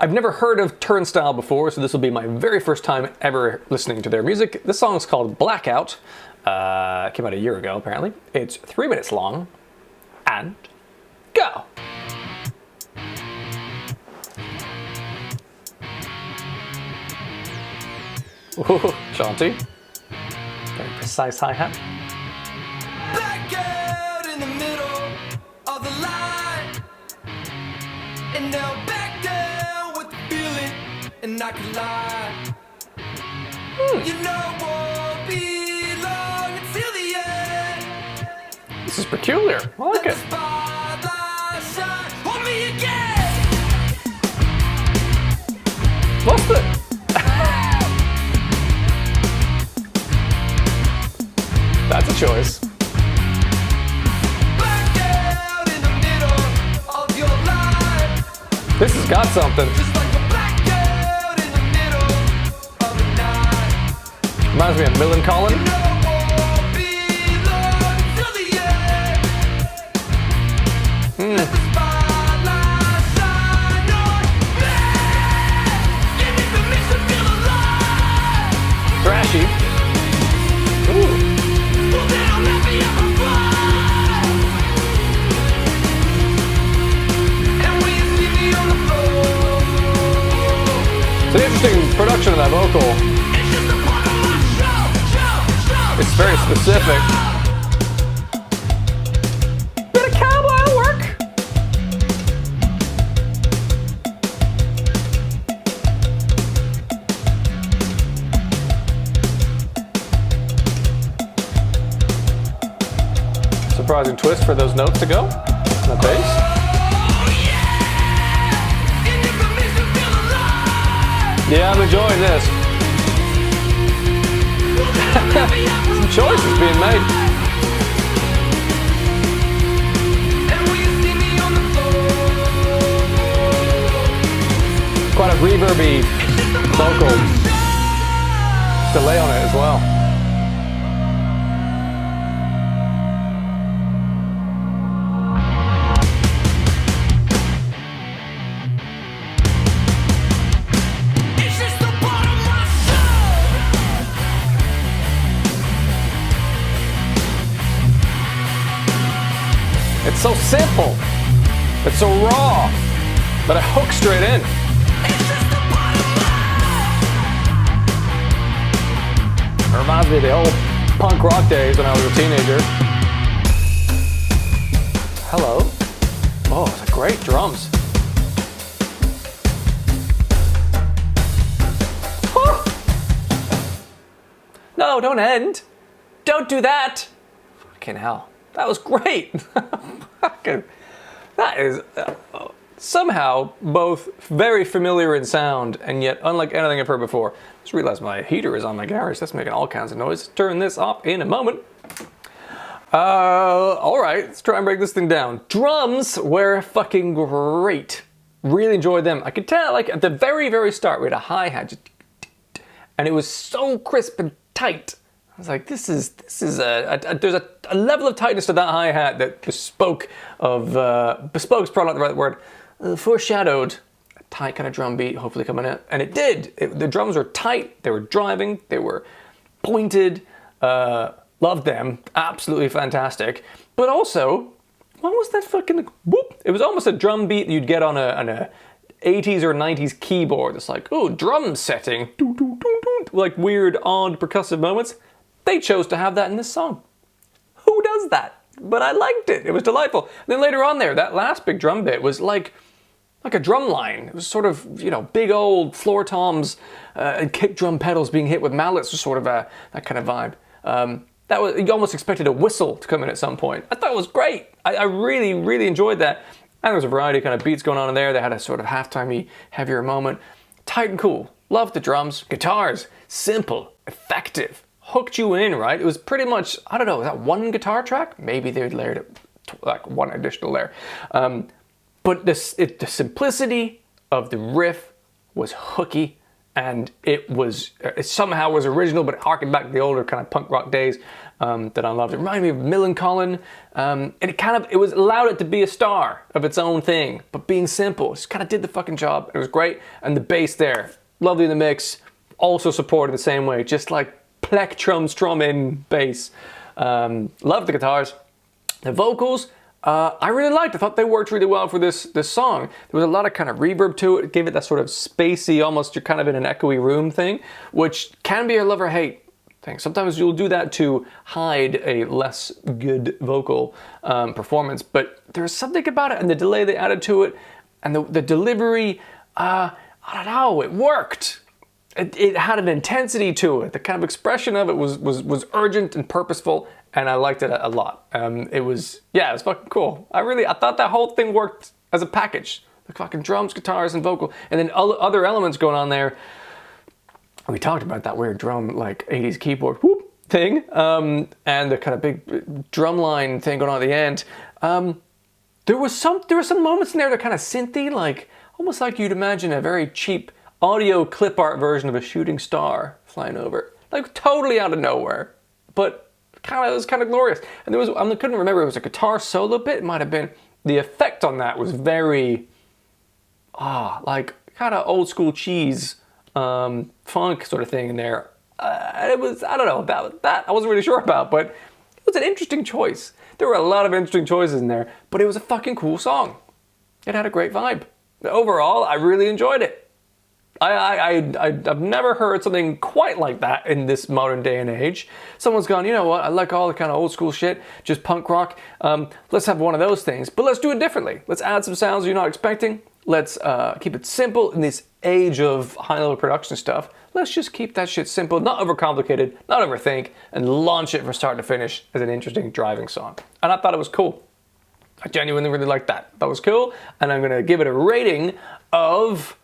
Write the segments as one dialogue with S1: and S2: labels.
S1: I've never heard of Turnstile before, so this will be my very first time ever listening to their music. This song is called Blackout. It came out a year ago, apparently. It's 3 minutes long. And go! Ooh, jaunty. Very precise hi-hat.
S2: Blackout in the middle of the line, and now back down with the feeling, and I can lie. You know won't be long until the end.
S1: This is peculiar. I like it.
S2: Spotlight shine on me again.
S1: What's the... That's a choice.
S2: Blackout in the middle of your life,
S1: This has got something.
S2: just like a blackout in the middle of the night.
S1: Reminds me of Millencolin.
S2: No won't be long till the end. Let the spotlight shine on me. Give me permission to feel alive.
S1: Thrashy. Ooh.
S2: Well, then I'll let me ever fly. And when you see me on the floor,
S1: It's an interesting production of that vocal.
S2: it's just a part of my show.
S1: It's very specific. Bit of cowbell work. Surprising twist for those notes to go on the bass.
S2: Oh yeah! Give me permission to feel alive.
S1: Yeah, I'm enjoying this.
S2: Well, then I'll let me ever
S1: Some choices being made.
S2: And when you see me on the floor,
S1: Quite a reverby
S2: it's just a part
S1: vocal
S2: of my show.
S1: delay on it as well.
S2: It's just a part of my show.
S1: It's so simple. It's so raw. But it hooks straight in.
S2: It's just a part of my.
S1: It reminds me of the old punk rock days when I was a teenager. Hello. Oh, it's great drums. Whew. No, don't end. Don't do that. Fucking hell. That was great. Fucking, that is somehow both very familiar in sound and yet unlike anything I've heard before. Just realized my heater is on my garage. That's making all kinds of noise. Turn this off in a moment. All right, let's try and break this thing down. Drums were fucking great. Really enjoyed them. I could tell, like at the very, very start, we had a hi-hat, and it was so crisp and tight. I was like, this is there's a level of tightness to that hi-hat that bespoke's probably not the right word, foreshadowed a tight kind of drum beat, hopefully coming out, and it did. The drums were tight, they were driving, they were pointed, loved them, absolutely fantastic, but also, what was that fucking, whoop? It was almost a drum beat you'd get on a 80s or 90s keyboard. It's like, oh, drum setting, like weird, odd percussive moments. They chose to have that in this song. Who does that? But I liked it. It was delightful. And then later on there, that last big drum bit was like a drum line. It was sort of, you know, big old floor toms and kick drum pedals being hit with mallets, was sort of that kind of vibe. That was, you almost expected a whistle to come in at some point. I thought it was great. I really, really enjoyed that. And there was a variety of kind of beats going on in there. They had a sort of halftime-y, heavier moment. Tight and cool. Loved the drums. Guitars. Simple. Effective. Hooked you in, right? It was pretty much, I don't know, was that one guitar track? Maybe they layered it, like one additional layer. But the simplicity of the riff was hooky and it somehow was original, but it harkened back to the older kind of punk rock days that I loved. It reminded me of Millencolin, and it was allowed it to be a star of its own thing, but being simple, just kind of did the fucking job. It was great, and the bass there, lovely in the mix, also supported the same way, just like plectrum strumming bass. Loved the guitars. The vocals, I really liked. I thought they worked really well for this song. There was a lot of kind of reverb to it. It gave it that sort of spacey, almost you're kind of in an echoey room thing, which can be a love or hate thing. Sometimes you'll do that to hide a less good vocal performance, but there's something about it and the delay they added to it and the delivery, I don't know, it worked. It had an intensity to it. The kind of expression of it was urgent and purposeful, and I liked it a lot. It was fucking cool. I thought that whole thing worked as a package. The fucking drums, guitars, and vocal, and then other elements going on there. We talked about that weird drum, like 80s keyboard whoop thing, and the kind of big drum line thing going on at the end. There were some moments in there that are kind of synthy, like almost like you'd imagine a very cheap audio clip art version of a shooting star flying over, like totally out of nowhere, but it was kind of glorious. And there was, I couldn't remember, it was a guitar solo bit, it might have been. The effect on that was very, like kind of old school cheese, funk sort of thing in there. It was, I don't know, that I wasn't really sure about, but it was an interesting choice. There were a lot of interesting choices in there, but it was a fucking cool song. It had a great vibe. Overall, I really enjoyed it. I've never heard something quite like that in this modern day and age. Someone's gone, you know what, I like all the kind of old school shit, just punk rock. Let's have one of those things, but let's do it differently. Let's add some sounds you're not expecting. Let's keep it simple in this age of high level production stuff. Let's just keep that shit simple, not overcomplicated, not overthink, and launch it from start to finish as an interesting driving song. And I thought it was cool. I genuinely really liked that. That was cool, and I'm gonna give it a rating of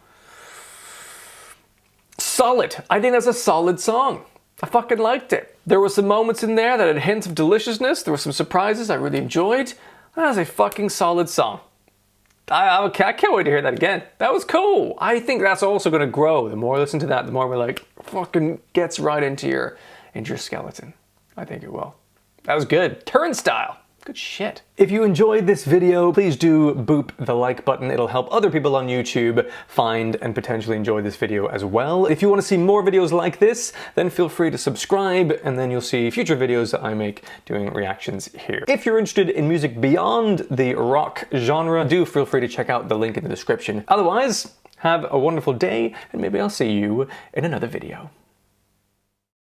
S1: solid. I think that's a solid song. I fucking liked it. There were some moments in there that had hints of deliciousness. There were some surprises I really enjoyed. That was a fucking solid song. I can't wait to hear that again. That was cool. I think that's also going to grow. The more I listen to that, the more we're like, fucking gets right into your skeleton. I think it will. That was good. Turnstile. Good shit. If you enjoyed this video, please do boop the like button. It'll help other people on YouTube find and potentially enjoy this video as well. If you want to see more videos like this, then feel free to subscribe, and then you'll see future videos that I make doing reactions here. If you're interested in music beyond the rock genre, do feel free to check out the link in the description. Otherwise, have a wonderful day, and maybe I'll see you in another video.